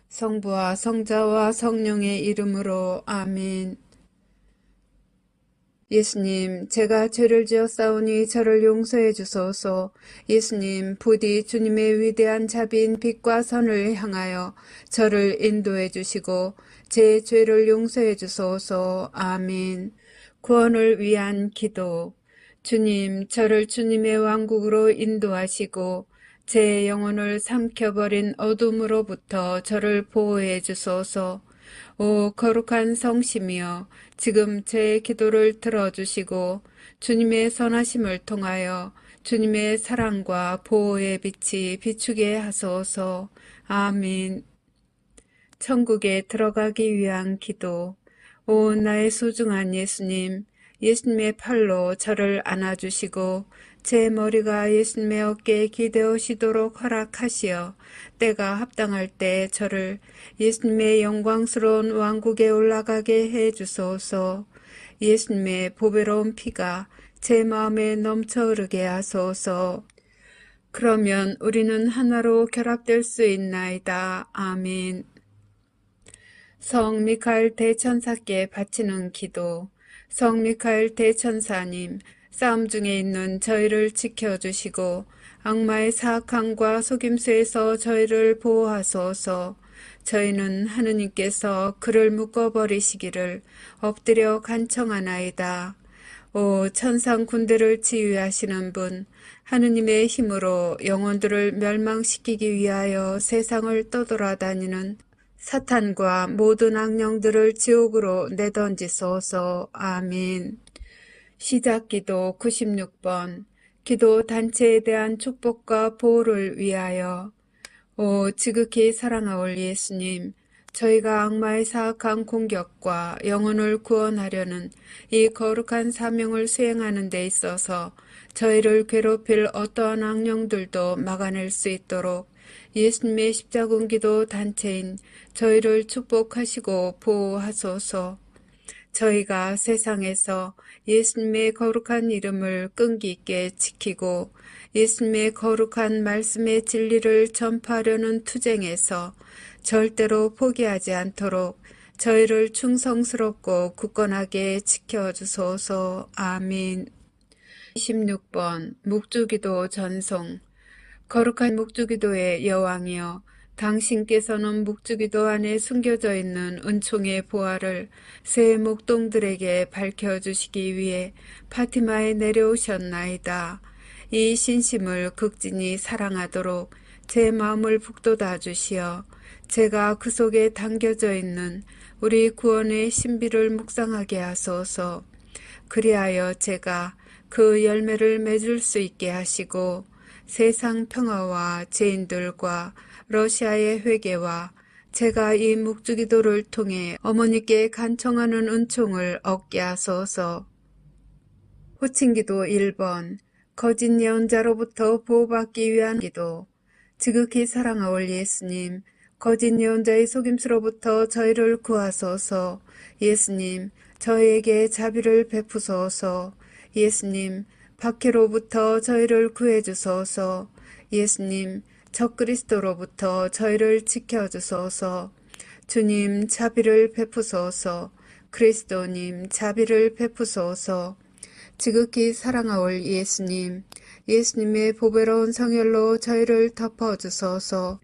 성부와 성자와 성령의 이름으로 아멘. 예수님, 제가 죄를 지었사오니 저를 용서해 주소서. 예수님, 부디 주님의 위대한 자비인 빛과 선을 향하여 저를 인도해 주시고 제 죄를 용서해 주소서. 아멘. 구원을 위한 기도. 주님, 저를 주님의 왕국으로 인도하시고 제 영혼을 삼켜버린 어둠으로부터 저를 보호해 주소서. 오 거룩한 성심이여, 지금 제 기도를 들어주시고 주님의 선하심을 통하여 주님의 사랑과 보호의 빛이 비추게 하소서. 아멘. 천국에 들어가기 위한 기도. 오 나의 소중한 예수님, 예수님의 팔로 저를 안아주시고 제 머리가 예수님의 어깨에 기대어시도록 허락하시어 때가 합당할 때 저를 예수님의 영광스러운 왕국에 올라가게 해주소서. 예수님의 보배로운 피가 제 마음에 넘쳐 흐르게 하소서. 그러면 우리는 하나로 결합될 수 있나이다. 아멘. 성 미카엘 대천사께 바치는 기도. 성 미카엘 대천사님, 싸움 중에 있는 저희를 지켜주시고 악마의 사악함과 속임수에서 저희를 보호하소서. 저희는 하느님께서 그를 묶어버리시기를 엎드려 간청하나이다. 오 천상 군대를 지휘하시는 분, 하느님의 힘으로 영혼들을 멸망시키기 위하여 세상을 떠돌아다니는 사탄과 모든 악령들을 지옥으로 내던지소서. 아멘. 시작기도 96번. 기도 단체에 대한 축복과 보호를 위하여. 오 지극히 사랑하올 예수님, 저희가 악마의 사악한 공격과 영혼을 구원하려는 이 거룩한 사명을 수행하는 데 있어서 저희를 괴롭힐 어떠한 악령들도 막아낼 수 있도록 예수님의 십자군기도 단체인 저희를 축복하시고 보호하소서. 저희가 세상에서 예수님의 거룩한 이름을 끈기 있게 지키고 예수님의 거룩한 말씀의 진리를 전파하려는 투쟁에서 절대로 포기하지 않도록 저희를 충성스럽고 굳건하게 지켜주소서. 아멘. 26번 묵주기도 전송. 거룩한 묵주기도의 여왕이여, 당신께서는 묵주기도 안에 숨겨져 있는 은총의 보화를 새 목동들에게 밝혀주시기 위해 파티마에 내려오셨나이다. 이 신심을 극진히 사랑하도록 제 마음을 북돋아 주시어 제가 그 속에 담겨져 있는 우리 구원의 신비를 묵상하게 하소서. 그리하여 제가 그 열매를 맺을 수 있게 하시고 세상 평화와 죄인들과 러시아의 회개와 제가 이 묵주기도를 통해 어머니께 간청하는 은총을 얻게 하소서. 호칭기도 1번. 거짓 예언자로부터 보호받기 위한 기도. 지극히 사랑하올 예수님, 거짓 예언자의 속임수로부터 저희를 구하소서. 예수님, 저희에게 자비를 베푸소서. 예수님, 박해로부터 저희를 구해주소서. 예수님, 적그리스도로부터 저희를 지켜주소서. 주님, 자비를 베푸소서. 그리스도님, 자비를 베푸소서. 지극히 사랑하올 예수님, 예수님의 보배로운 성혈로 저희를 덮어주소서.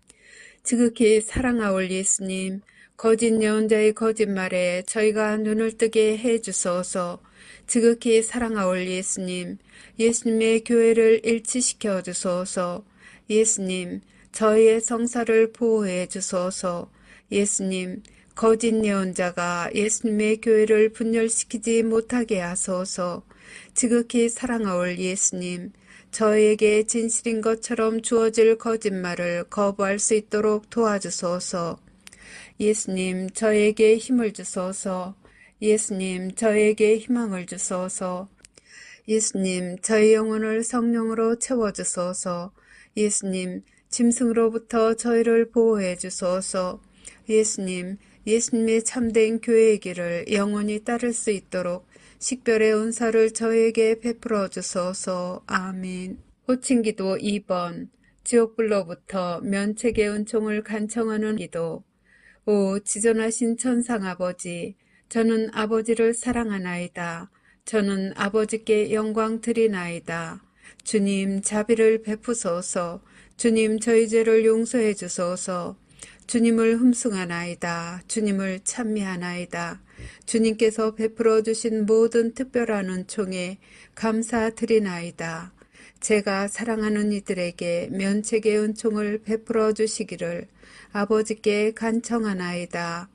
지극히 사랑하올 예수님, 거짓 예언자의 거짓말에 저희가 눈을 뜨게 해주소서. 지극히 사랑하올 예수님, 예수님의 교회를 일치시켜 주소서. 예수님, 저희의 성사를 보호해 주소서. 예수님, 거짓 예언자가 예수님의 교회를 분열시키지 못하게 하소서. 지극히 사랑하올 예수님, 저희에게 진실인 것처럼 주어질 거짓말을 거부할 수 있도록 도와주소서. 예수님, 저에게 힘을 주소서. 예수님, 저에게 희망을 주소서. 예수님, 저희 영혼을 성령으로 채워주소서. 예수님, 짐승으로부터 저희를 보호해 주소서. 예수님, 예수님의 참된 교회의 길을 영원히 따를 수 있도록 식별의 은사를 저에게 베풀어 주소서. 아멘. 호칭기도 2번. 지옥불로부터 면책의 은총을 간청하는 기도. 오 지존하신 천상 아버지, 저는 아버지를 사랑하나이다. 저는 아버지께 영광 드리나이다. 주님 자비를 베푸소서. 주님 저희 죄를 용서해 주소서. 주님을 흠숭하나이다. 주님을 찬미하나이다. 주님께서 베풀어 주신 모든 특별한 은총에 감사드리나이다. 제가 사랑하는 이들에게 면책의 은총을 베풀어 주시기를 아버지께 간청하나이다.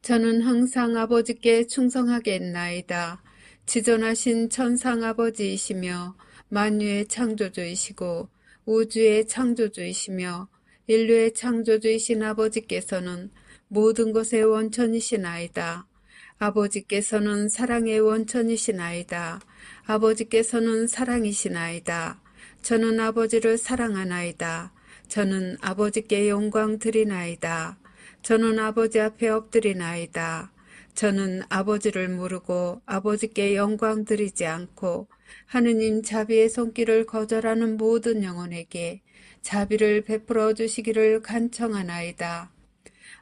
저는 항상 아버지께 충성하겠나이다. 지존하신 천상 아버지이시며 만유의 창조주이시고 우주의 창조주이시며 인류의 창조주이신 아버지께서는 모든 것의 원천이시나이다. 아버지께서는 사랑의 원천이시나이다. 아버지께서는 사랑이시나이다. 저는 아버지를 사랑하나이다. 저는 아버지께 영광 드리나이다. 저는 아버지 앞에 엎드리나이다. 저는 아버지를 모르고 아버지께 영광 드리지 않고 하느님 자비의 손길을 거절하는 모든 영혼에게 자비를 베풀어 주시기를 간청하나이다.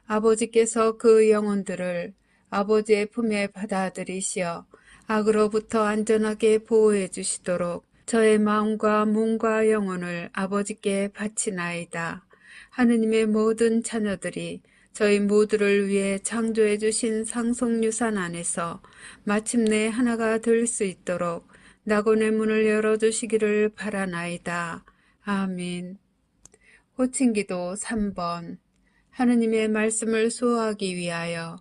아버지께서 그 영혼들을 아버지의 품에 받아들이시어 악으로부터 안전하게 보호해 주시도록 저의 마음과 몸과 영혼을 아버지께 바치나이다. 하느님의 모든 자녀들이 저희 모두를 위해 창조해 주신 상속유산 안에서 마침내 하나가 될 수 있도록 낙원의 문을 열어주시기를 바라나이다. 아멘. 호칭기도 3번. 하느님의 말씀을 수호하기 위하여.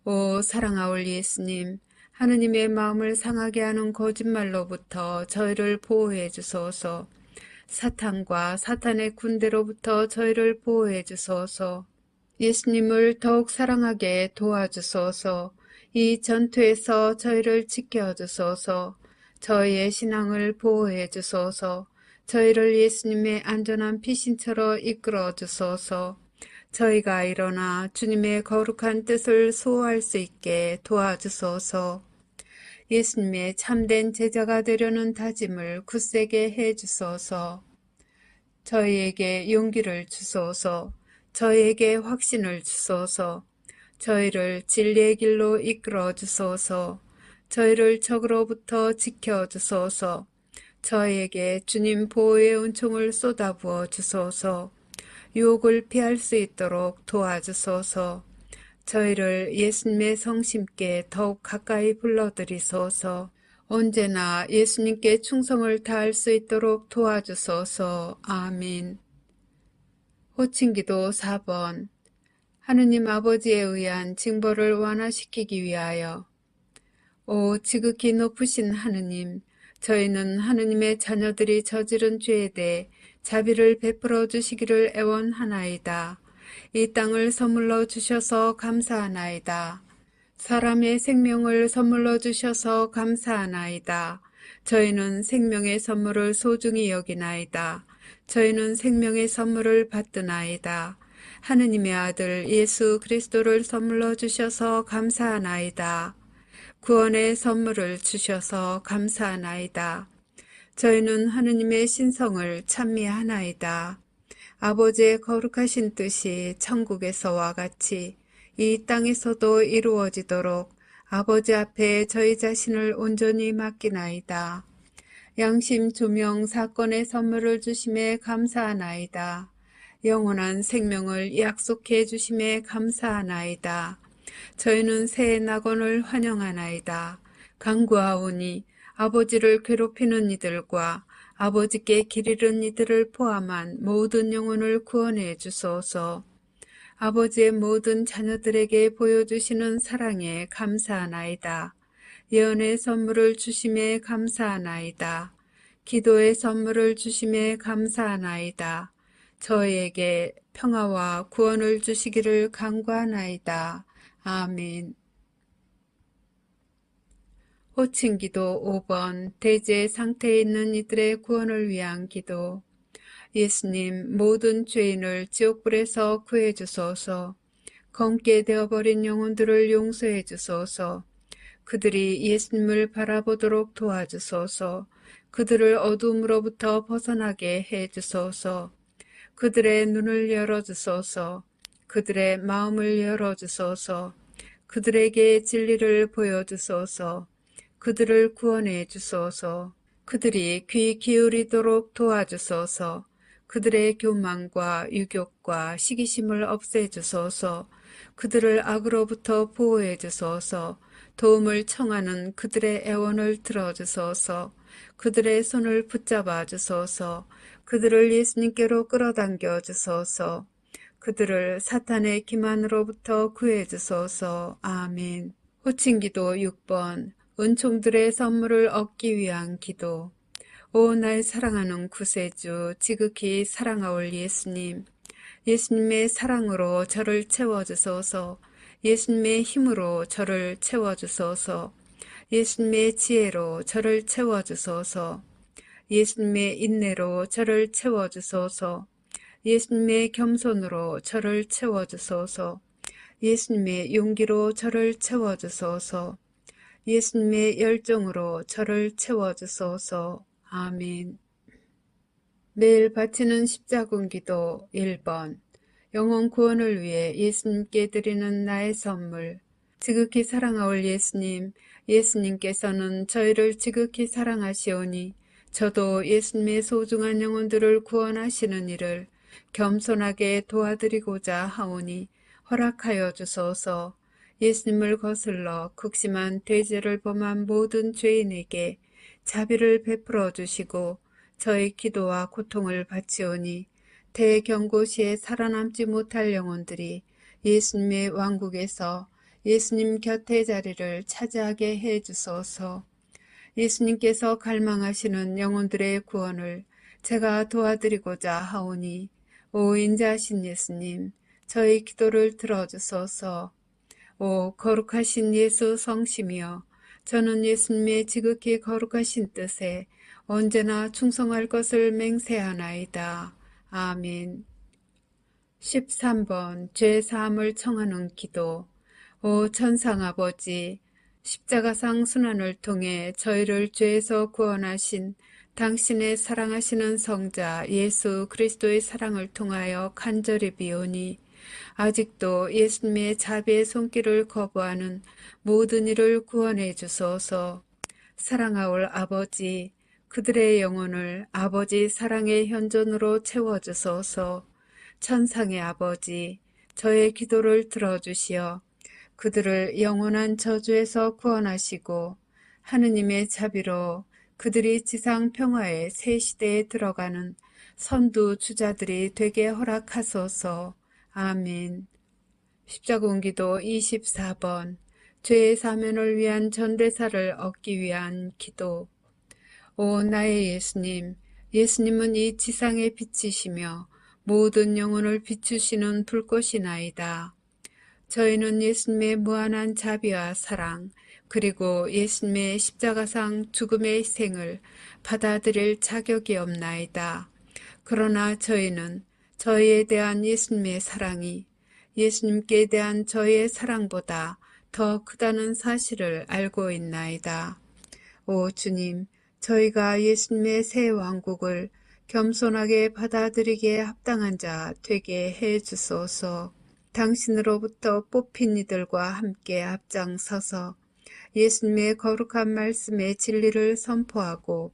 오 사랑하올 예수님, 하느님의 마음을 상하게 하는 거짓말로부터 저희를 보호해 주소서. 사탄과 사탄의 군대로부터 저희를 보호해 주소서. 예수님을 더욱 사랑하게 도와주소서. 이 전투에서 저희를 지켜주소서. 저희의 신앙을 보호해 주소서. 저희를 예수님의 안전한 피신처로 이끌어 주소서. 저희가 일어나 주님의 거룩한 뜻을 수호할 수 있게 도와주소서. 예수님의 참된 제자가 되려는 다짐을 굳세게 해 주소서. 저희에게 용기를 주소서. 저희에게 확신을 주소서. 저희를 진리의 길로 이끌어 주소서. 저희를 적으로부터 지켜 주소서. 저희에게 주님 보호의 은총을 쏟아부어 주소서. 유혹을 피할 수 있도록 도와주소서. 저희를 예수님의 성심께 더욱 가까이 불러들이소서. 언제나 예수님께 충성을 다할 수 있도록 도와주소서. 아멘. 호칭기도 4번. 하느님 아버지에 의한 징벌을 완화시키기 위하여. 오 지극히 높으신 하느님, 저희는 하느님의 자녀들이 저지른 죄에 대해 자비를 베풀어 주시기를 애원하나이다. 이 땅을 선물로 주셔서 감사하나이다. 사람의 생명을 선물로 주셔서 감사하나이다. 저희는 생명의 선물을 소중히 여기나이다. 저희는 생명의 선물을 받드나이다. 하느님의 아들 예수 그리스도를 선물로 주셔서 감사하나이다. 구원의 선물을 주셔서 감사하나이다. 저희는 하느님의 신성을 찬미하나이다. 아버지의 거룩하신 뜻이 천국에서와 같이 이 땅에서도 이루어지도록 아버지 앞에 저희 자신을 온전히 맡기나이다. 양심 조명 사건의 선물을 주심에 감사하나이다. 영원한 생명을 약속해 주심에 감사하나이다. 저희는 새 낙원을 환영하나이다. 간구하오니 아버지를 괴롭히는 이들과 아버지께 길 잃은 이들을 포함한 모든 영혼을 구원해 주소서. 아버지의 모든 자녀들에게 보여주시는 사랑에 감사하나이다. 예언의 선물을 주심에 감사하나이다. 기도의 선물을 주심에 감사하나이다. 저희에게 평화와 구원을 주시기를 간구하나이다. 아멘. 호칭기도 5번. 대제 상태에 있는 이들의 구원을 위한 기도. 예수님, 모든 죄인을 지옥불에서 구해 주소서. 검게 되어버린 영혼들을 용서해 주소서. 그들이 예수님을 바라보도록 도와주소서. 그들을 어둠으로부터 벗어나게 해 주소서. 그들의 눈을 열어주소서. 그들의 마음을 열어주소서. 그들에게 진리를 보여주소서. 그들을 구원해 주소서. 그들이 귀 기울이도록 도와주소서. 그들의 교만과 유욕과 시기심을 없애주소서. 그들을 악으로부터 보호해 주소서. 도움을 청하는 그들의 애원을 들어주소서. 그들의 손을 붙잡아 주소서. 그들을 예수님께로 끌어당겨 주소서. 그들을 사탄의 기만으로부터 구해 주소서. 아멘. 호칭기도 6번. 은총들의 선물을 얻기 위한 기도. 오, 날 사랑하는 구세주, 지극히 사랑하올 예수님. 예수님의 사랑으로 저를 채워주소서. 예수님의 힘으로 저를 채워주소서. 예수님의 지혜로 저를 채워주소서. 예수님의 인내로 저를 채워주소서. 예수님의 겸손으로 저를 채워주소서. 예수님의 용기로 저를 채워주소서. 예수님의 열정으로 저를 채워주소서. 아멘. 매일 바치는 십자군 기도 1번. 영혼 구원을 위해 예수님께 드리는 나의 선물. 지극히 사랑하올 예수님, 예수님께서는 저희를 지극히 사랑하시오니 저도 예수님의 소중한 영혼들을 구원하시는 일을 겸손하게 도와드리고자 하오니 허락하여 주소서. 예수님을 거슬러 극심한 대죄를 범한 모든 죄인에게 자비를 베풀어 주시고 저의 기도와 고통을 바치오니 대경고시에 살아남지 못할 영혼들이 예수님의 왕국에서 예수님 곁의 자리를 차지하게 해 주소서. 예수님께서 갈망하시는 영혼들의 구원을 제가 도와드리고자 하오니 오 인자하신 예수님, 저의 기도를 들어주소서. 오 거룩하신 예수 성심이여, 저는 예수님의 지극히 거룩하신 뜻에 언제나 충성할 것을 맹세하나이다. 아멘. 13번 죄사함을 청하는 기도. 오 천상아버지, 십자가상 순환을 통해 저희를 죄에서 구원하신 당신의 사랑하시는 성자 예수 그리스도의 사랑을 통하여 간절히 비오니 아직도 예수님의 자비의 손길을 거부하는 모든 이를 구원해 주소서. 사랑하올 아버지, 그들의 영혼을 아버지 사랑의 현존으로 채워주소서. 천상의 아버지, 저의 기도를 들어주시어 그들을 영원한 저주에서 구원하시고 하느님의 자비로 그들이 지상 평화의 새 시대에 들어가는 선두 주자들이 되게 허락하소서. 아멘. 십자군기도 24번. 죄의 사면을 위한 전대사를 얻기 위한 기도. 오 나의 예수님, 예수님은 이 지상의 빛이시며 모든 영혼을 비추시는 불꽃이나이다. 저희는 예수님의 무한한 자비와 사랑, 그리고 예수님의 십자가상 죽음의 희생을 받아들일 자격이 없나이다. 그러나 저희는 저희에 대한 예수님의 사랑이 예수님께 대한 저희의 사랑보다 더 크다는 사실을 알고 있나이다. 오 주님, 저희가 예수님의 새 왕국을 겸손하게 받아들이기에 합당한 자 되게 해 주소서. 당신으로부터 뽑힌 이들과 함께 앞장서서 예수님의 거룩한 말씀의 진리를 선포하고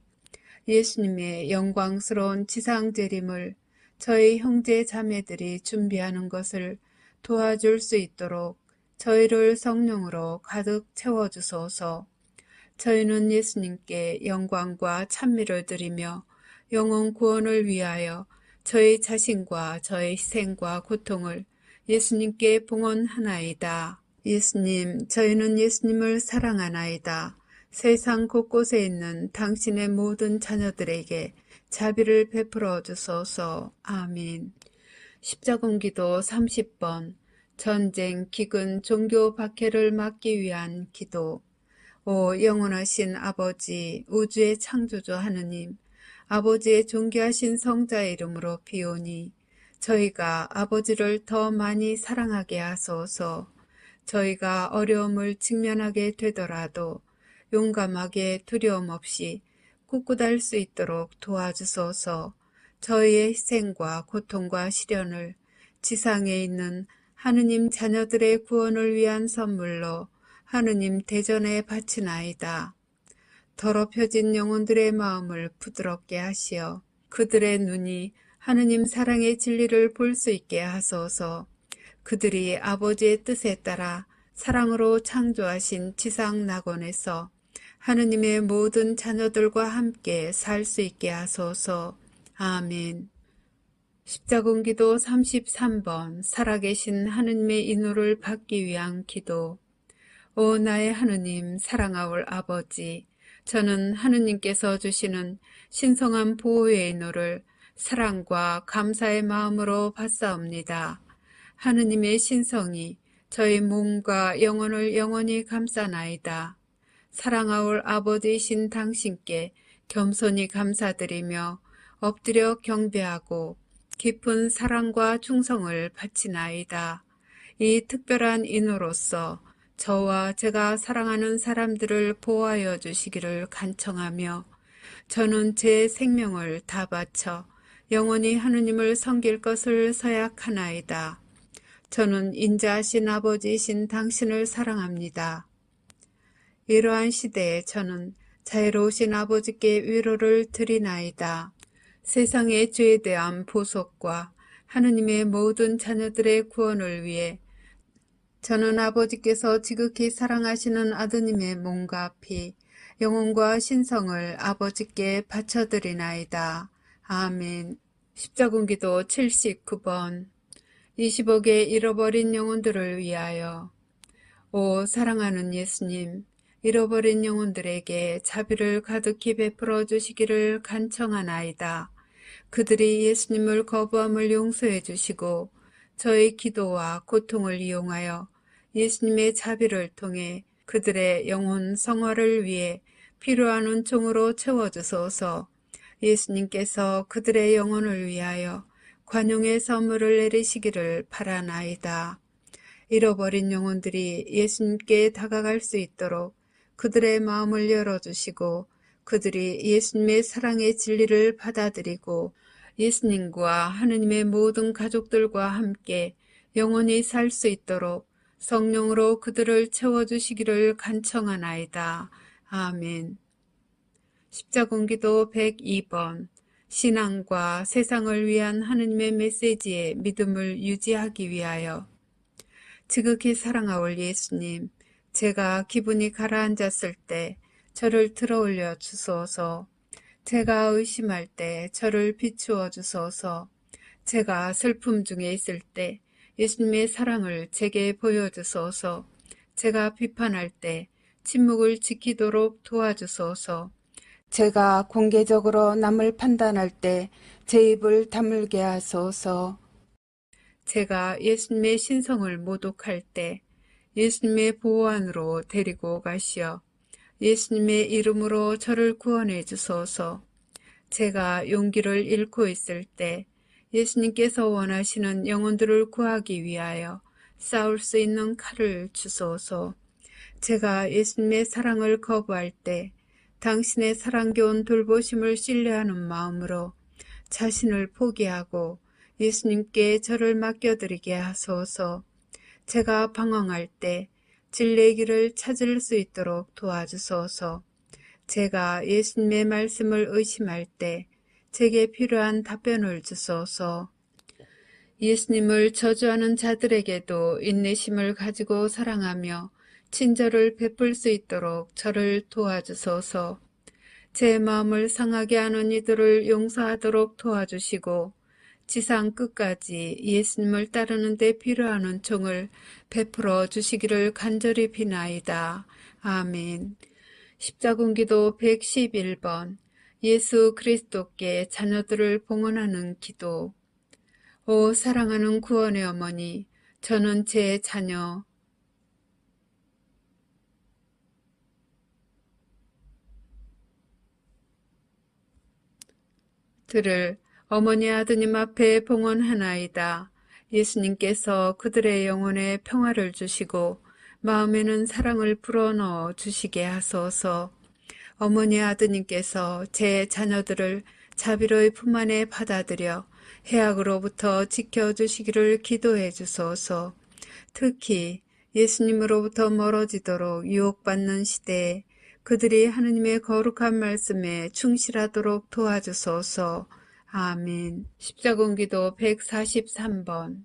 예수님의 영광스러운 지상재림을 저희 형제 자매들이 준비하는 것을 도와줄 수 있도록 저희를 성령으로 가득 채워주소서. 저희는 예수님께 영광과 찬미를 드리며 영혼 구원을 위하여 저희 자신과 저희 희생과 고통을 예수님께 봉헌하나이다. 예수님, 저희는 예수님을 사랑하나이다. 세상 곳곳에 있는 당신의 모든 자녀들에게 자비를 베풀어 주소서. 아멘. 십자군기도 30번. 전쟁, 기근, 종교 박해를 막기 위한 기도. 오 영원하신 아버지, 우주의 창조주 하느님, 아버지의 존귀하신 성자의 이름으로 비오니 저희가 아버지를 더 많이 사랑하게 하소서. 저희가 어려움을 직면하게 되더라도 용감하게 두려움 없이 굳굳할 수 있도록 도와주소서. 저희의 희생과 고통과 시련을 지상에 있는 하느님 자녀들의 구원을 위한 선물로 하느님 대전에 바치나이다. 더럽혀진 영혼들의 마음을 부드럽게 하시어 그들의 눈이 하느님 사랑의 진리를 볼 수 있게 하소서. 그들이 아버지의 뜻에 따라 사랑으로 창조하신 지상 낙원에서 하느님의 모든 자녀들과 함께 살 수 있게 하소서. 아멘. 십자군기도 33번 살아계신 하느님의 인호를 받기 위한 기도. 오 나의 하느님 사랑하올 아버지, 저는 하느님께서 주시는 신성한 보호의 인호를 사랑과 감사의 마음으로 받사옵니다. 하느님의 신성이 저희 몸과 영혼을 영원히 감싸나이다. 사랑하올 아버지이신 당신께 겸손히 감사드리며 엎드려 경배하고 깊은 사랑과 충성을 바치나이다. 이 특별한 인호로서 저와 제가 사랑하는 사람들을 보호하여 주시기를 간청하며 저는 제 생명을 다 바쳐 영원히 하느님을 섬길 것을 서약하나이다. 저는 인자하신 아버지이신 당신을 사랑합니다. 이러한 시대에 저는 자애로우신 아버지께 위로를 드리나이다. 세상의 죄에 대한 보속과 하느님의 모든 자녀들의 구원을 위해 저는 아버지께서 지극히 사랑하시는 아드님의 몸과 피, 영혼과 신성을 아버지께 바쳐드리나이다. 아멘. 십자군기도 79번 20억의 잃어버린 영혼들을 위하여. 오 사랑하는 예수님, 잃어버린 영혼들에게 자비를 가득히 베풀어 주시기를 간청하나이다. 그들이 예수님을 거부함을 용서해 주시고 저의 기도와 고통을 이용하여 예수님의 자비를 통해 그들의 영혼 성화를 위해 필요한 은총으로 채워주소서. 예수님께서 그들의 영혼을 위하여 관용의 선물을 내리시기를 바라나이다. 잃어버린 영혼들이 예수님께 다가갈 수 있도록 그들의 마음을 열어주시고 그들이 예수님의 사랑의 진리를 받아들이고 예수님과 하느님의 모든 가족들과 함께 영원히 살 수 있도록 성령으로 그들을 채워주시기를 간청하나이다. 아멘. 십자군기도 102번 신앙과 세상을 위한 하느님의 메시지에 믿음을 유지하기 위하여. 지극히 사랑하올 예수님, 제가 기분이 가라앉았을 때 저를 들어올려 주소서. 제가 의심할 때 저를 비추어 주소서. 제가 슬픔 중에 있을 때 예수님의 사랑을 제게 보여주소서. 제가 비판할 때 침묵을 지키도록 도와주소서. 제가 공개적으로 남을 판단할 때 제 입을 다물게 하소서. 제가 예수님의 신성을 모독할 때 예수님의 보호 안으로 데리고 가시어 예수님의 이름으로 저를 구원해 주소서. 제가 용기를 잃고 있을 때 예수님께서 원하시는 영혼들을 구하기 위하여 싸울 수 있는 칼을 주소서. 제가 예수님의 사랑을 거부할 때 당신의 사랑겨운 돌보심을 신뢰하는 마음으로 자신을 포기하고 예수님께 저를 맡겨드리게 하소서. 제가 방황할 때 진리의 길을 찾을 수 있도록 도와주소서. 제가 예수님의 말씀을 의심할 때 제게 필요한 답변을 주소서. 예수님을 저주하는 자들에게도 인내심을 가지고 사랑하며 친절을 베풀 수 있도록 저를 도와주소서. 제 마음을 상하게 하는 이들을 용서하도록 도와주시고 지상 끝까지 예수님을 따르는 데 필요한 은총을 베풀어 주시기를 간절히 비나이다. 아멘. 십자군기도 111번 예수 그리스도께 자녀들을 봉헌하는 기도. 오 사랑하는 구원의 어머니, 저는 제 자녀 들을 어머니 아드님 앞에 봉헌하나이다. 예수님께서 그들의 영혼에 평화를 주시고 마음에는 사랑을 불어넣어 주시게 하소서. 어머니 아드님께서 제 자녀들을 자비로이 품 안에 받아들여 해악으로부터 지켜주시기를 기도해 주소서. 특히 예수님으로부터 멀어지도록 유혹받는 시대에 그들이 하느님의 거룩한 말씀에 충실하도록 도와주소서. 아멘. 십자군기도 143번.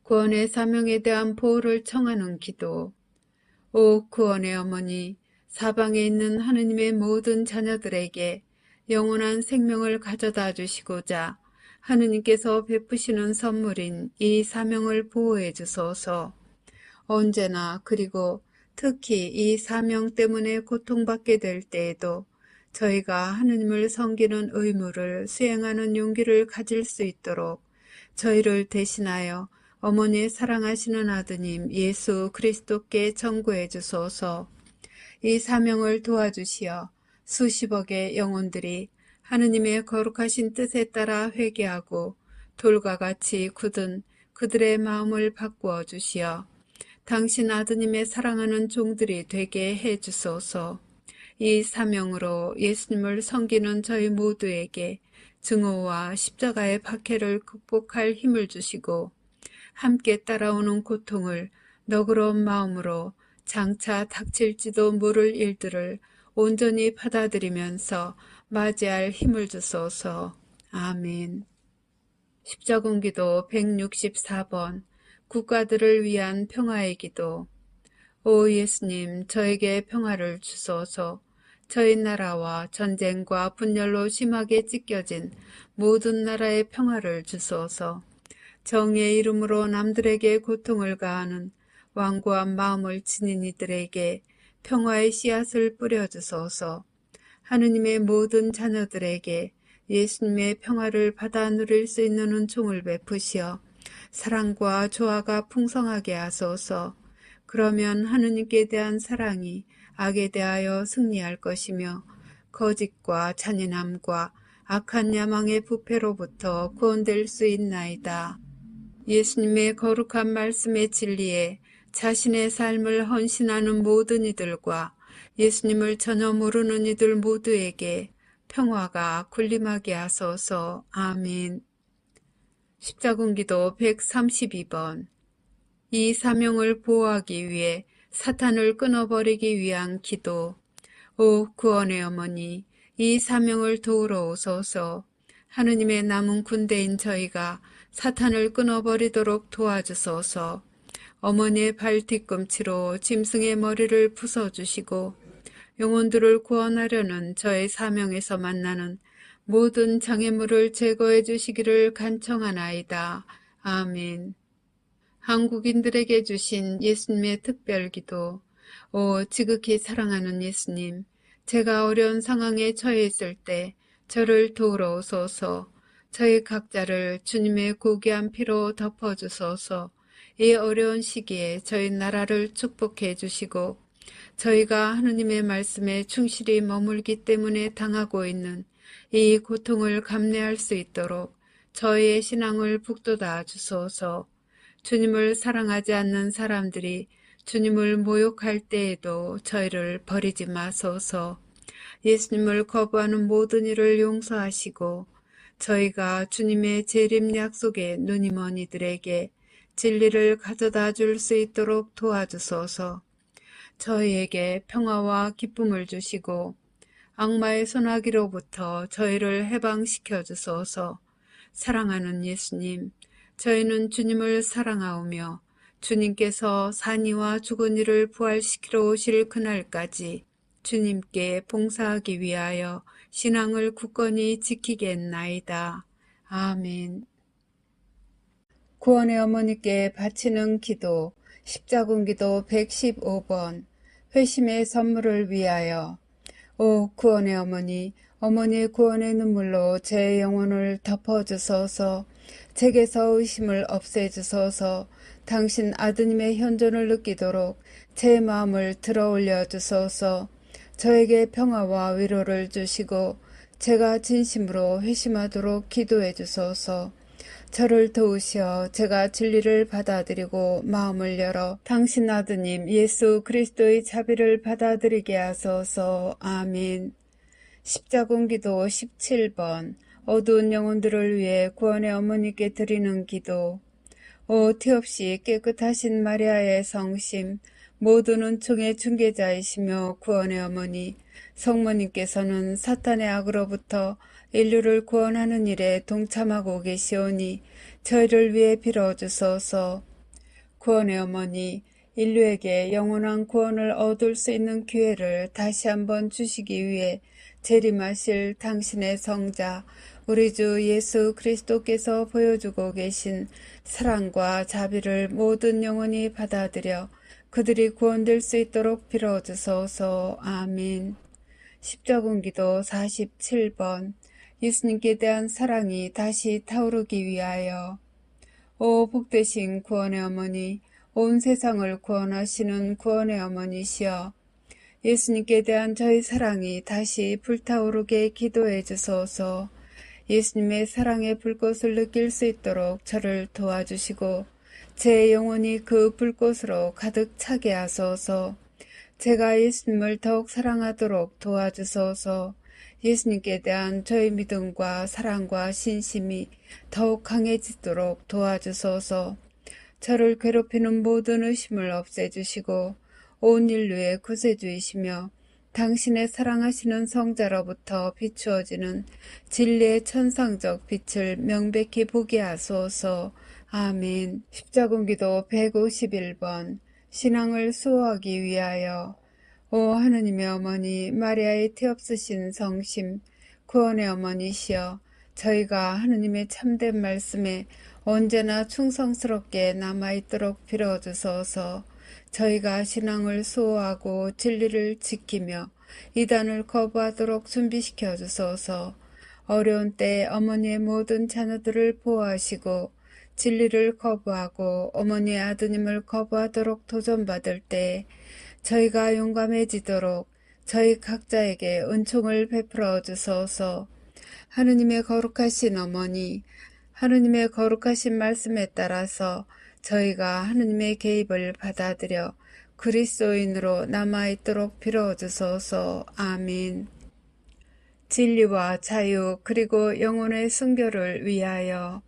구원의 사명에 대한 보호를 청하는 기도. 오 구원의 어머니, 사방에 있는 하느님의 모든 자녀들에게 영원한 생명을 가져다 주시고자 하느님께서 베푸시는 선물인 이 사명을 보호해 주소서. 언제나 그리고 특히 이 사명 때문에 고통받게 될 때에도 저희가 하느님을 섬기는 의무를 수행하는 용기를 가질 수 있도록 저희를 대신하여 어머니의 사랑하시는 아드님 예수 그리스도께 전구해 주소서. 이 사명을 도와주시어 수십억의 영혼들이 하느님의 거룩하신 뜻에 따라 회개하고 돌과 같이 굳은 그들의 마음을 바꾸어 주시어 당신 아드님의 사랑하는 종들이 되게 해 주소서. 이 사명으로 예수님을 섬기는 저희 모두에게 증오와 십자가의 박해를 극복할 힘을 주시고 함께 따라오는 고통을 너그러운 마음으로 장차 닥칠지도 모를 일들을 온전히 받아들이면서 맞이할 힘을 주소서. 아멘. 십자군기도 164번. 국가들을 위한 평화의 기도. 오 예수님, 저에게 평화를 주소서. 저희 나라와 전쟁과 분열로 심하게 찢겨진 모든 나라의 평화를 주소서. 정의의 이름으로 남들에게 고통을 가하는 완고한 마음을 지닌 이들에게 평화의 씨앗을 뿌려주소서. 하느님의 모든 자녀들에게 예수님의 평화를 받아 누릴 수 있는 은총을 베푸시어 사랑과 조화가 풍성하게 하소서. 그러면 하느님께 대한 사랑이 악에 대하여 승리할 것이며 거짓과 잔인함과 악한 야망의 부패로부터 구원될 수 있나이다. 예수님의 거룩한 말씀의 진리에 자신의 삶을 헌신하는 모든 이들과 예수님을 전혀 모르는 이들 모두에게 평화가 군림하게 하소서. 아멘. 십자군기도 132번. 이 사명을 보호하기 위해 사탄을 끊어버리기 위한 기도. 오 구원의 어머니, 이 사명을 도우러 오소서. 하느님의 남은 군대인 저희가 사탄을 끊어버리도록 도와주소서. 어머니의 발 뒤꿈치로 짐승의 머리를 부숴주시고 영혼들을 구원하려는 저의 사명에서 만나는 모든 장애물을 제거해 주시기를 간청하나이다. 아멘. 한국인들에게 주신 예수님의 특별기도. 오 지극히 사랑하는 예수님, 제가 어려운 상황에 처해 있을 때 저를 도우러 오소서. 저희 각자를 주님의 고귀한 피로 덮어주소서. 이 어려운 시기에 저희 나라를 축복해 주시고 저희가 하느님의 말씀에 충실히 머물기 때문에 당하고 있는 이 고통을 감내할 수 있도록 저희의 신앙을 북돋아 주소서. 주님을 사랑하지 않는 사람들이 주님을 모욕할 때에도 저희를 버리지 마소서. 예수님을 거부하는 모든 일을 용서하시고 저희가 주님의 재림 약속에 눈이 먼 이들에게 진리를 가져다 줄 수 있도록 도와주소서. 저희에게 평화와 기쁨을 주시고 악마의 손아귀로부터 저희를 해방시켜 주소서. 사랑하는 예수님, 저희는 주님을 사랑하오며 주님께서 산이와 죽은 이를 부활시키러 오실 그날까지 주님께 봉사하기 위하여 신앙을 굳건히 지키겠나이다. 아멘. 구원의 어머니께 바치는 기도. 십자군기도 115번. 회심의 선물을 위하여. 오 구원의 어머니, 어머니의 구원의 눈물로 제 영혼을 덮어주소서. 제게서 의심을 없애주소서. 당신 아드님의 현존을 느끼도록 제 마음을 들어올려 주소서. 저에게 평화와 위로를 주시고 제가 진심으로 회심하도록 기도해 주소서. 저를 도우시어 제가 진리를 받아들이고 마음을 열어 당신 아드님 예수 그리스도의 자비를 받아들이게 하소서. 아멘. 십자군기도 17번 어두운 영혼들을 위해 구원의 어머니께 드리는 기도. 오 티없이 깨끗하신 마리아의 성심, 모든 은총의 중개자이시며 구원의 어머니, 성모님께서는 사탄의 악으로부터 인류를 구원하는 일에 동참하고 계시오니 저희를 위해 빌어주소서. 구원의 어머니, 인류에게 영원한 구원을 얻을 수 있는 기회를 다시 한번 주시기 위해 재림하실 당신의 성자 우리 주 예수 그리스도께서 보여주고 계신 사랑과 자비를 모든 영혼이 받아들여 그들이 구원될 수 있도록 빌어주소서. 아멘. 십자군기도 47번 예수님께 대한 사랑이 다시 타오르기 위하여. 오 복되신 구원의 어머니, 온 세상을 구원하시는 구원의 어머니시여, 예수님께 대한 저희 사랑이 다시 불타오르게 기도해 주소서. 예수님의 사랑의 불꽃을 느낄 수 있도록 저를 도와주시고 제 영혼이 그 불꽃으로 가득 차게 하소서. 제가 예수님을 더욱 사랑하도록 도와주소서. 예수님께 대한 저의 믿음과 사랑과 신심이 더욱 강해지도록 도와주소서. 저를 괴롭히는 모든 의심을 없애주시고 온 인류의 구세주이시며 당신의 사랑하시는 성자로부터 비추어지는 진리의 천상적 빛을 명백히 보게 하소서. 아멘. 십자군기도 151번 신앙을 수호하기 위하여. 오 하느님의 어머니 마리아의 티없으신 성심, 구원의 어머니시여, 저희가 하느님의 참된 말씀에 언제나 충성스럽게 남아있도록 빌어주소서. 저희가 신앙을 수호하고 진리를 지키며 이단을 거부하도록 준비시켜 주소서. 어려운 때 어머니의 모든 자녀들을 보호하시고 진리를 거부하고 어머니의 아드님을 거부하도록 도전받을 때 저희가 용감해지도록 저희 각자에게 은총을 베풀어 주소서. 하느님의 거룩하신 어머니, 하느님의 거룩하신 말씀에 따라서 저희가 하느님의 개입을 받아들여 그리스도인으로 남아있도록 빌어주소서. 아멘. 진리와 자유 그리고 영혼의 순교를 위하여.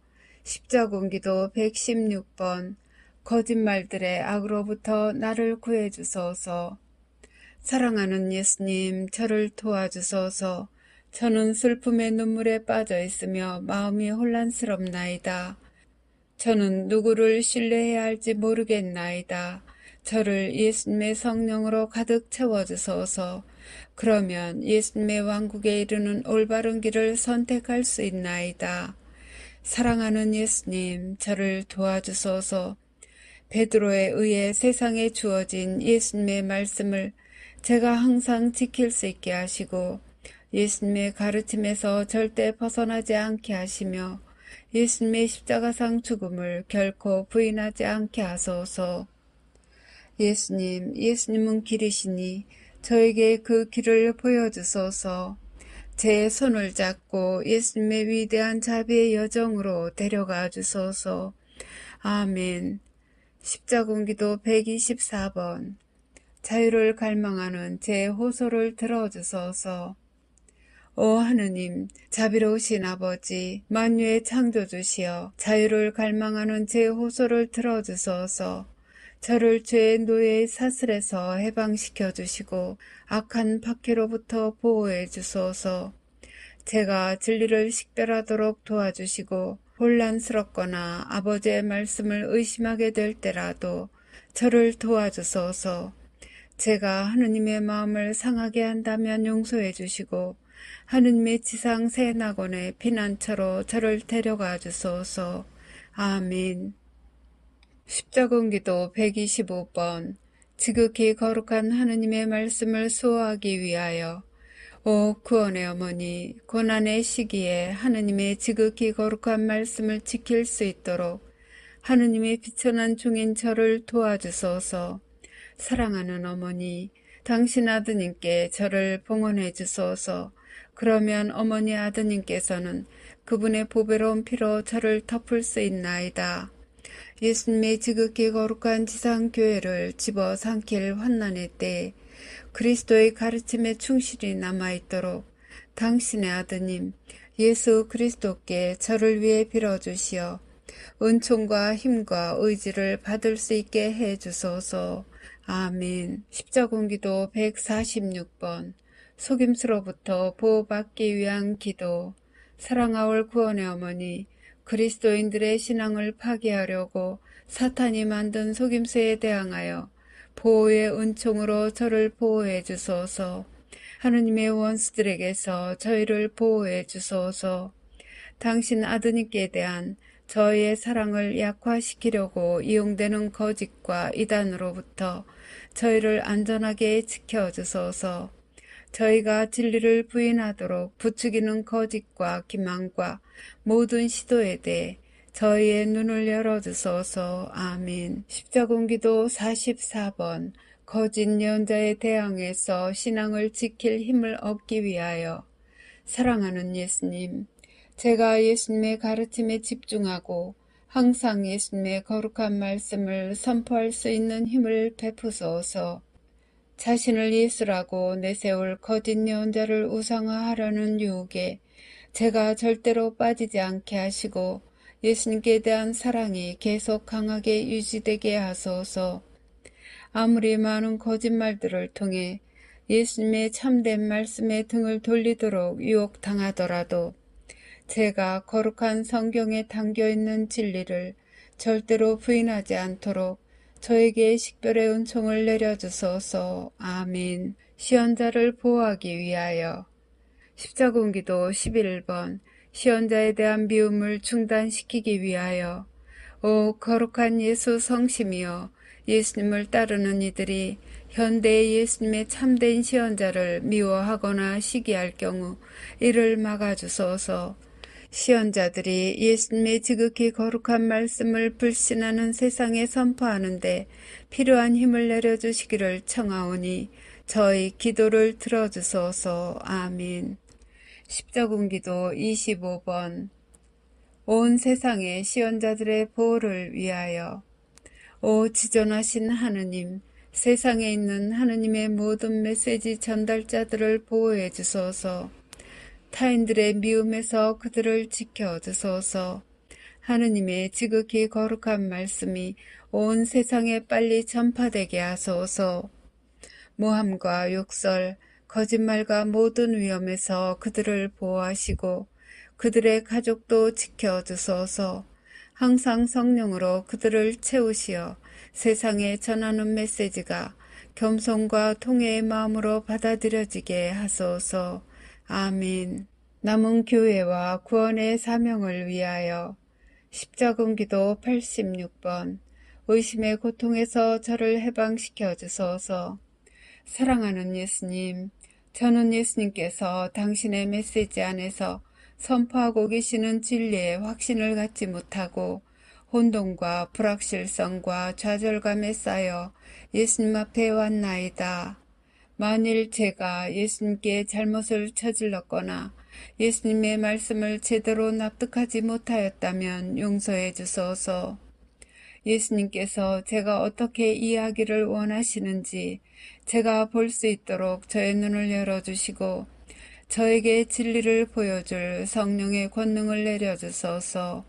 십자군기도 116번 거짓말들의 악으로부터 나를 구해주소서. 사랑하는 예수님, 저를 도와주소서. 저는 슬픔의 눈물에 빠져 있으며 마음이 혼란스럽나이다. 저는 누구를 신뢰해야 할지 모르겠나이다. 저를 예수님의 성령으로 가득 채워주소서. 그러면 예수님의 왕국에 이르는 올바른 길을 선택할 수 있나이다. 사랑하는 예수님, 저를 도와주소서. 베드로에 의해 세상에 주어진 예수님의 말씀을 제가 항상 지킬 수 있게 하시고 예수님의 가르침에서 절대 벗어나지 않게 하시며 예수님의 십자가상 죽음을 결코 부인하지 않게 하소서. 예수님, 예수님은 길이시니 저에게 그 길을 보여주소서. 제 손을 잡고 예수님의 위대한 자비의 여정으로 데려가 주소서. 아멘. 십자군기도 124번 자유를 갈망하는 제 호소를 들어주소서. 오 하느님, 자비로우신 아버지, 만유의 창조주시여, 자유를 갈망하는 제 호소를 들어주소서. 저를 죄의 노예의 사슬에서 해방시켜 주시고 악한 박해로부터 보호해 주소서. 제가 진리를 식별하도록 도와주시고 혼란스럽거나 아버지의 말씀을 의심하게 될 때라도 저를 도와주소서. 제가 하느님의 마음을 상하게 한다면 용서해 주시고 하느님의 지상 새 낙원의 피난처로 저를 데려가 주소서. 아멘. 십자군기도 125번 지극히 거룩한 하느님의 말씀을 수호하기 위하여. 오 구원의 어머니, 고난의 시기에 하느님의 지극히 거룩한 말씀을 지킬 수 있도록 하느님의 비천한 종인 저를 도와주소서. 사랑하는 어머니, 당신 아드님께 저를 봉헌해 주소서. 그러면 어머니 아드님께서는 그분의 보배로운 피로 저를 덮을 수 있나이다. 예수님의 지극히 거룩한 지상교회를 집어삼킬 환난의 때에 그리스도의 가르침에 충실히 남아있도록 당신의 아드님 예수 그리스도께 저를 위해 빌어주시어 은총과 힘과 의지를 받을 수 있게 해주소서. 아멘. 십자군기도 146번 속임수로부터 보호받기 위한 기도. 사랑하올 구원의 어머니, 그리스도인들의 신앙을 파괴하려고 사탄이 만든 속임수에 대항하여 보호의 은총으로 저를 보호해 주소서. 하느님의 원수들에게서 저희를 보호해 주소서. 당신 아드님께 대한 저희의 사랑을 약화시키려고 이용되는 거짓과 이단으로부터 저희를 안전하게 지켜주소서. 저희가 진리를 부인하도록 부추기는 거짓과 기만과 모든 시도에 대해 저희의 눈을 열어주소서. 아멘. 십자군기도 44번 거짓 예언자에 대항해서 신앙을 지킬 힘을 얻기 위하여. 사랑하는 예수님, 제가 예수님의 가르침에 집중하고 항상 예수님의 거룩한 말씀을 선포할 수 있는 힘을 베푸소서. 자신을 예수라고 내세울 거짓 예언자를 우상화하려는 유혹에 제가 절대로 빠지지 않게 하시고 예수님께 대한 사랑이 계속 강하게 유지되게 하소서. 아무리 많은 거짓말들을 통해 예수님의 참된 말씀에 등을 돌리도록 유혹당하더라도 제가 거룩한 성경에 담겨있는 진리를 절대로 부인하지 않도록 저에게 식별의 은총을 내려주소서. 아멘. 시언자를 보호하기 위하여. 십자군기도 11번 시언자에 대한 미움을 중단시키기 위하여. 오 거룩한 예수 성심이여, 예수님을 따르는 이들이 현대의 예수님의 참된 시언자를 미워하거나 시기할 경우 이를 막아주소서. 시언자들이 예수님의 지극히 거룩한 말씀을 불신하는 세상에 선포하는데 필요한 힘을 내려주시기를 청하오니 저희 기도를 들어주소서. 아멘. 십자군기도 25번 온 세상의 시언자들의 보호를 위하여. 오 지존하신 하느님, 세상에 있는 하느님의 모든 메시지 전달자들을 보호해 주소서. 타인들의 미움에서 그들을 지켜주소서. 하느님의 지극히 거룩한 말씀이 온 세상에 빨리 전파되게 하소서. 모함과 욕설, 거짓말과 모든 위험에서 그들을 보호하시고 그들의 가족도 지켜주소서. 항상 성령으로 그들을 채우시어 세상에 전하는 메시지가 겸손과 통회의 마음으로 받아들여지게 하소서. 아멘. 남은 교회와 구원의 사명을 위하여. 십자군기도 86번 의심의 고통에서 저를 해방시켜 주소서. 사랑하는 예수님, 저는 예수님께서 당신의 메시지 안에서 선포하고 계시는 진리에 확신을 갖지 못하고 혼돈과 불확실성과 좌절감에 쌓여 예수님 앞에 왔나이다. 만일 제가 예수님께 잘못을 저질렀거나 예수님의 말씀을 제대로 납득하지 못하였다면 용서해 주소서. 예수님께서 제가 어떻게 이해하기를 원하시는지 제가 볼 수 있도록 저의 눈을 열어주시고 저에게 진리를 보여줄 성령의 권능을 내려주소서.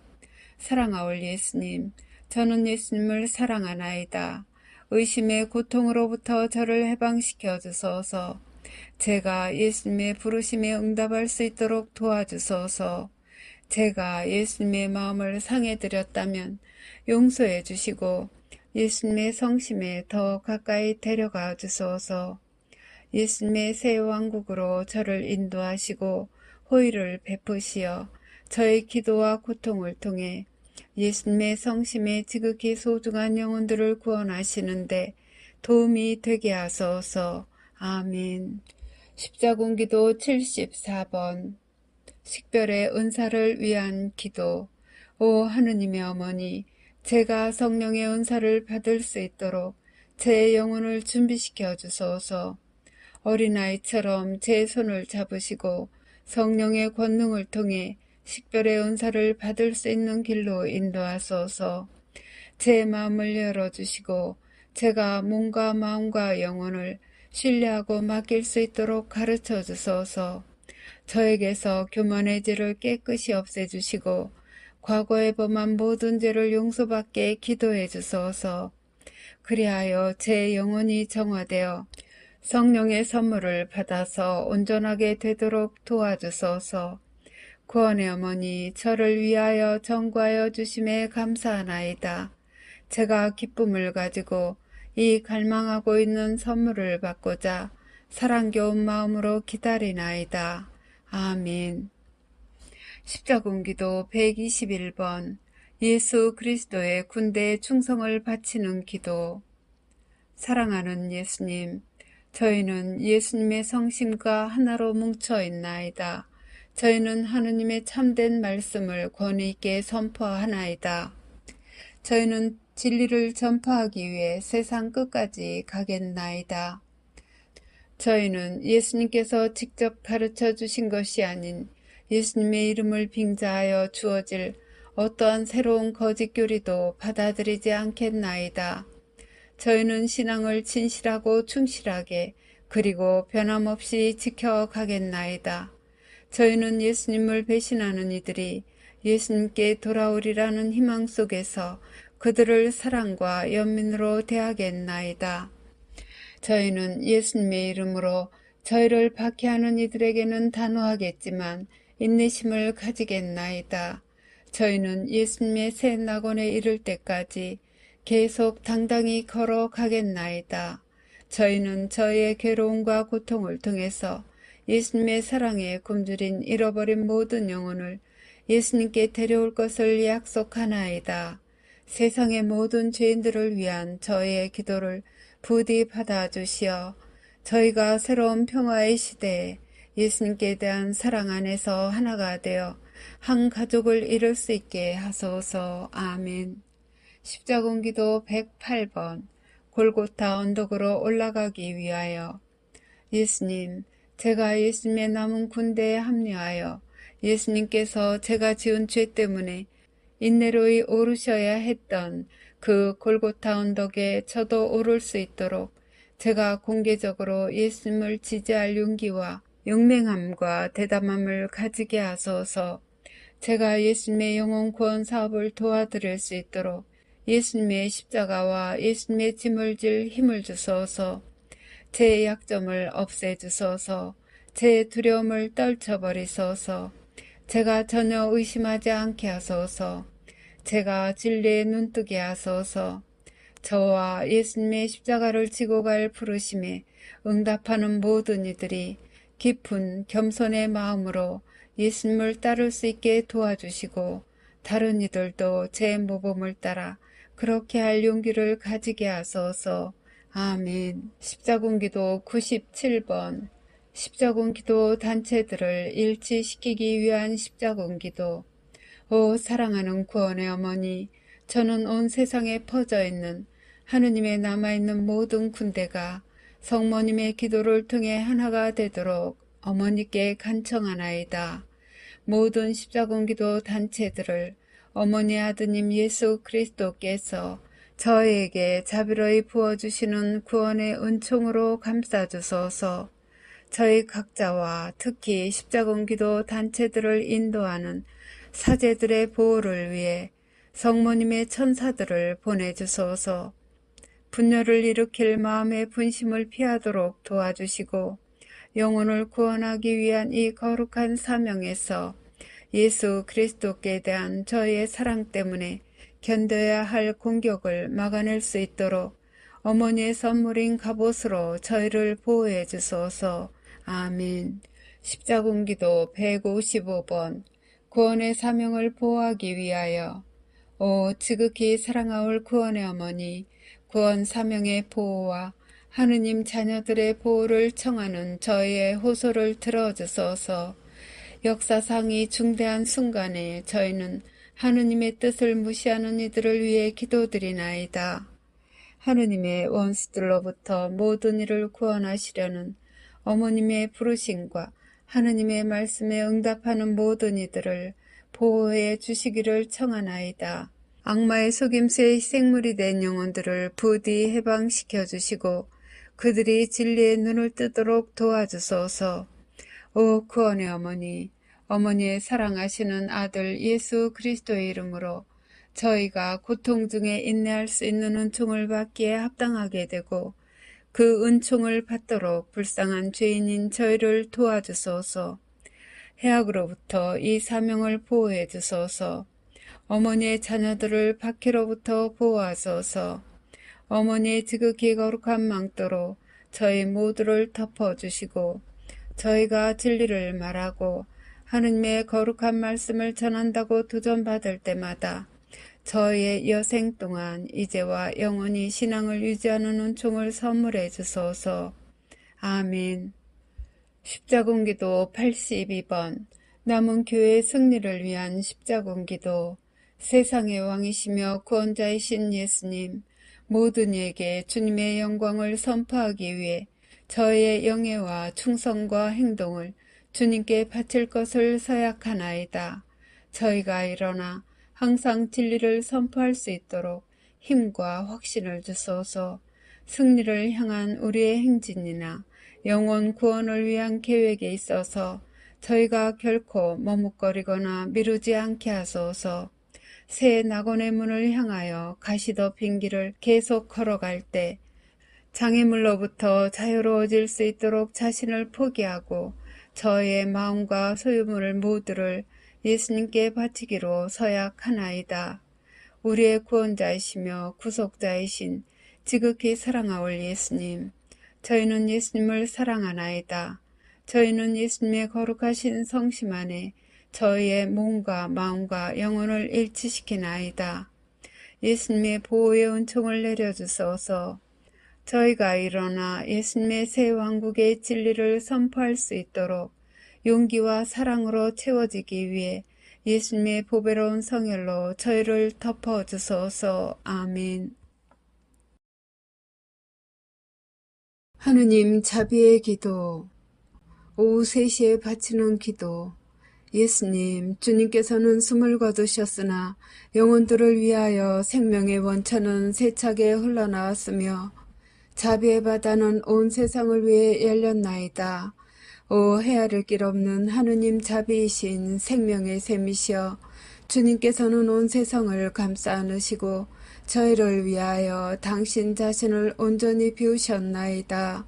사랑하올 예수님, 저는 예수님을 사랑하나이다. 의심의 고통으로부터 저를 해방시켜 주소서. 제가 예수님의 부르심에 응답할 수 있도록 도와주소서. 제가 예수님의 마음을 상해드렸다면 용서해 주시고 예수님의 성심에 더 가까이 데려가 주소서. 예수님의 새 왕국으로 저를 인도하시고 호의를 베푸시어 저의 기도와 고통을 통해 예수님의 성심에 지극히 소중한 영혼들을 구원하시는데 도움이 되게 하소서. 아멘. 십자군기도 74번 식별의 은사를 위한 기도. 오 하느님의 어머니, 제가 성령의 은사를 받을 수 있도록 제 영혼을 준비시켜 주소서. 어린아이처럼 제 손을 잡으시고 성령의 권능을 통해 식별의 은사를 받을 수 있는 길로 인도하소서. 제 마음을 열어주시고 제가 몸과 마음과 영혼을 신뢰하고 맡길 수 있도록 가르쳐 주소서. 저에게서 교만의 죄를 깨끗이 없애주시고 과거에 범한 모든 죄를 용서받게 기도해 주소서. 그리하여 제 영혼이 정화되어 성령의 선물을 받아서 온전하게 되도록 도와주소서. 구원의 어머니, 저를 위하여 정과하여 주심에 감사하나이다. 제가 기쁨을 가지고 이 갈망하고 있는 선물을 받고자 사랑겨운 마음으로 기다리나이다. 아멘. 십자군기도 121번 예수 그리스도의 군대에 충성을 바치는 기도. 사랑하는 예수님, 저희는 예수님의 성심과 하나로 뭉쳐 있나이다. 저희는 하느님의 참된 말씀을 권위 있게 선포하나이다. 저희는 진리를 전파하기 위해 세상 끝까지 가겠나이다. 저희는 예수님께서 직접 가르쳐 주신 것이 아닌 예수님의 이름을 빙자하여 주어질 어떠한 새로운 거짓 교리도 받아들이지 않겠나이다. 저희는 신앙을 진실하고 충실하게 그리고 변함없이 지켜가겠나이다. 저희는 예수님을 배신하는 이들이 예수님께 돌아오리라는 희망 속에서 그들을 사랑과 연민으로 대하겠나이다. 저희는 예수님의 이름으로 저희를 박해하는 이들에게는 단호하겠지만 인내심을 가지겠나이다. 저희는 예수님의 새 낙원에 이를 때까지 계속 당당히 걸어가겠나이다. 저희는 저희의 괴로움과 고통을 통해서 예수님의 사랑에 굶주린 잃어버린 모든 영혼을 예수님께 데려올 것을 약속하나이다. 세상의 모든 죄인들을 위한 저희의 기도를 부디 받아주시어 저희가 새로운 평화의 시대에 예수님께 대한 사랑 안에서 하나가 되어 한 가족을 이룰 수 있게 하소서. 아멘. 십자군기도 108번 골고타 언덕으로 올라가기 위하여. 예수님, 제가 예수님의 남은 군대에 합류하여 예수님께서 제가 지은 죄 때문에 인내로이 오르셔야 했던 그 골고타 언덕에 저도 오를 수 있도록 제가 공개적으로 예수님을 지지할 용기와 용맹함과 대담함을 가지게 하소서. 제가 예수님의 영혼 구원 사업을 도와드릴 수 있도록 예수님의 십자가와 예수님의 짐을 질 힘을 주소서. 제 약점을 없애주소서. 제 두려움을 떨쳐버리소서. 제가 전혀 의심하지 않게 하소서. 제가 진리에 눈뜨게 하소서. 저와 예수님의 십자가를 지고 갈 부르심에 응답하는 모든 이들이 깊은 겸손의 마음으로 예수님을 따를 수 있게 도와주시고 다른 이들도 제 모범을 따라 그렇게 할 용기를 가지게 하소서. 아멘. 십자군기도 97번 십자군기도 단체들을 일치시키기 위한 십자군기도. 오 사랑하는 구원의 어머니, 저는 온 세상에 퍼져 있는 하느님의 남아있는 모든 군대가 성모님의 기도를 통해 하나가 되도록 어머니께 간청하나이다. 모든 십자군기도 단체들을 어머니 아드님 예수 그리스도께서 저에게 자비로이 부어주시는 구원의 은총으로 감싸주소서. 저희 각자와 특히 십자군기도 단체들을 인도하는 사제들의 보호를 위해 성모님의 천사들을 보내주소서. 분열을 일으킬 마음의 분심을 피하도록 도와주시고 영혼을 구원하기 위한 이 거룩한 사명에서 예수 그리스도께 대한 저희의 사랑 때문에 견뎌야 할 공격을 막아낼 수 있도록 어머니의 선물인 갑옷으로 저희를 보호해 주소서. 아멘. 십자군기도 155번 구원의 사명을 보호하기 위하여. 오 지극히 사랑하올 구원의 어머니, 구원 사명의 보호와 하느님 자녀들의 보호를 청하는 저희의 호소를 들어주소서. 역사상 이 중대한 순간에 저희는 하느님의 뜻을 무시하는 이들을 위해 기도드리나이다. 하느님의 원수들로부터 모든 이를 구원하시려는 어머님의 부르심과 하느님의 말씀에 응답하는 모든 이들을 보호해 주시기를 청하나이다. 악마의 속임수에 희생물이 된 영혼들을 부디 해방시켜 주시고 그들이 진리의 눈을 뜨도록 도와주소서. 오 구원의 어머니, 어머니의 사랑하시는 아들 예수 그리스도의 이름으로 저희가 고통 중에 인내할 수 있는 은총을 받기에 합당하게 되고 그 은총을 받도록 불쌍한 죄인인 저희를 도와주소서. 해악으로부터 이 사명을 보호해 주소서. 어머니의 자녀들을 박해로부터 보호하소서. 어머니의 지극히 거룩한 망토로 저희 모두를 덮어주시고 저희가 진리를 말하고 하느님의 거룩한 말씀을 전한다고 도전받을 때마다 저희의 여생 동안 이제와 영원히 신앙을 유지하는 은총을 선물해 주소서. 아멘. 십자군기도 82번 남은 교회의 승리를 위한 십자군기도. 세상의 왕이시며 구원자이신 예수님, 모든 이에게 주님의 영광을 선포하기 위해 저의 영예와 충성과 행동을 주님께 바칠 것을 서약하나이다. 저희가 일어나 항상 진리를 선포할 수 있도록 힘과 확신을 주소서. 승리를 향한 우리의 행진이나 영혼 구원을 위한 계획에 있어서 저희가 결코 머뭇거리거나 미루지 않게 하소서. 새 낙원의 문을 향하여 가시덮인 길을 계속 걸어갈 때 장애물로부터 자유로워질 수 있도록 자신을 포기하고 저의 마음과 소유물 모두를 예수님께 바치기로 서약하나이다. 우리의 구원자이시며 구속자이신 지극히 사랑하올 예수님, 저희는 예수님을 사랑하나이다. 저희는 예수님의 거룩하신 성심 안에 저희의 몸과 마음과 영혼을 일치시키나이다. 예수님의 보호의 은총을 내려주소서. 저희가 일어나 예수님의 새 왕국의 진리를 선포할 수 있도록 용기와 사랑으로 채워지기 위해 예수님의 보배로운 성혈로 저희를 덮어주소서. 아멘. 하느님 자비의 기도. 오후 3시에 바치는 기도. 예수님, 주님께서는 숨을 거두셨으나 영혼들을 위하여 생명의 원천은 세차게 흘러나왔으며 자비의 바다는 온 세상을 위해 열렸나이다. 오 헤아릴 길 없는 하느님 자비이신 생명의 샘이시여, 주님께서는 온 세상을 감싸 안으시고 저희를 위하여 당신 자신을 온전히 비우셨나이다.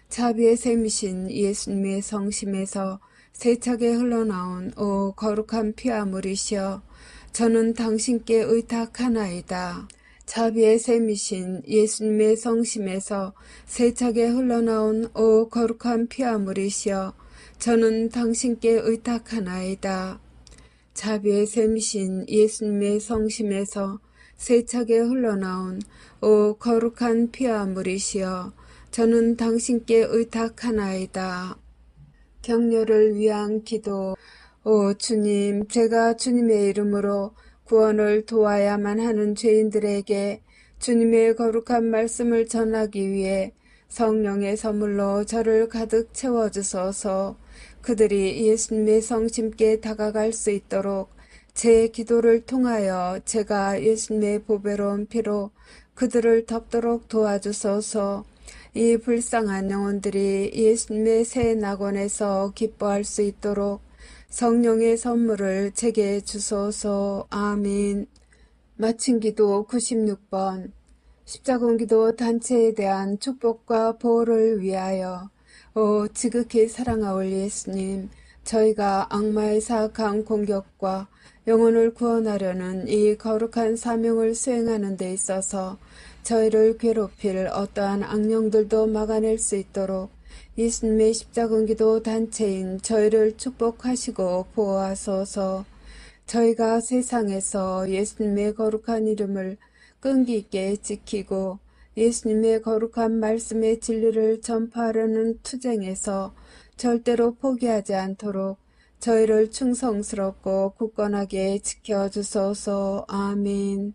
자비의 샘이신 예수님의 성심에서 세차게 흘러나온 오 거룩한 피아물이시여, 저는 당신께 의탁하나이다. 자비의 샘이신 예수님의 성심에서 세차게 흘러나온 오 거룩한 피아물이시여, 저는 당신께 의탁하나이다. 자비의 샘이신 예수님의 성심에서 세차게 흘러나온 오 거룩한 피아물이시여, 저는 당신께 의탁하나이다. 격려를 위한 기도. 오 주님, 제가 주님의 이름으로 구원을 도와야만 하는 죄인들에게 주님의 거룩한 말씀을 전하기 위해 성령의 선물로 저를 가득 채워주소서. 그들이 예수님의 성심께 다가갈 수 있도록 제 기도를 통하여 제가 예수님의 보배로운 피로 그들을 덮도록 도와주소서. 이 불쌍한 영혼들이 예수님의 새 낙원에서 기뻐할 수 있도록 성령의 선물을 제게 주소서. 아멘. 마친 기도 96번. 십자군기도 단체에 대한 축복과 보호를 위하여. 오 지극히 사랑하올 예수님, 저희가 악마의 사악한 공격과 영혼을 구원하려는 이 거룩한 사명을 수행하는 데 있어서 저희를 괴롭힐 어떠한 악령들도 막아낼 수 있도록 예수님의 십자군기도 단체인 저희를 축복하시고 보호하소서. 저희가 세상에서 예수님의 거룩한 이름을 끈기 있게 지키고 예수님의 거룩한 말씀의 진리를 전파하려는 투쟁에서 절대로 포기하지 않도록 저희를 충성스럽고 굳건하게 지켜주소서. 아멘.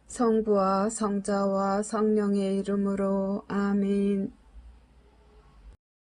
성부와 성자와 성령의 이름으로 아멘.